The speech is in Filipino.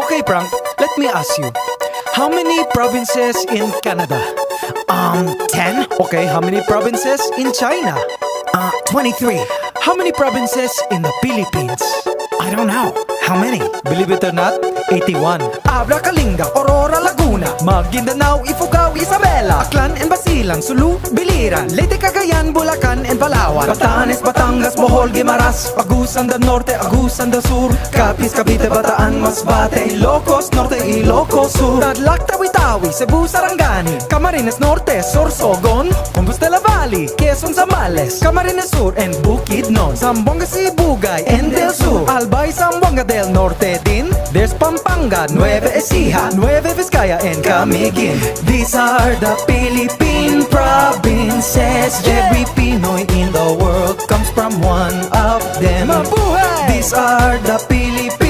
Okay, Frank, let me ask you. How many provinces in Canada? 10? Okay, how many provinces in China? 23. How many provinces in the Philippines? I don't know. How many? Believe it or not, 81. Abra, Kalinga, Aurora, Laguna, Maguindanao, Ifugao, Isabela, Aklan and Basilan, Sulu, Biliran, Leyte, Cagayan, Bulacan and Palawan, Batanes, Batangas, Bohol, Guimaras, Agusan del Norte, Agusan del Sur, Capiz, Cavite, Bataan, Masbate, Ilocos Norte, Ilocos Sur, Tadlac, Tawi-Tawi, Cebu, Sarangani, Camarines Norte, Sorsogon, Compostela Valley, Quezon, Zambales, Camarines Sur and Bukidnon, Zamboanga, Sibugay and Del Sur, Albay, Zamboanga del Norte din. There's Pampanga, Nueva Ecija, Nueva Vizcaya and Camiguin. These are the Philippine provinces. Every Pinoy in the world comes from one of them. Mabuhay! These are the Philippine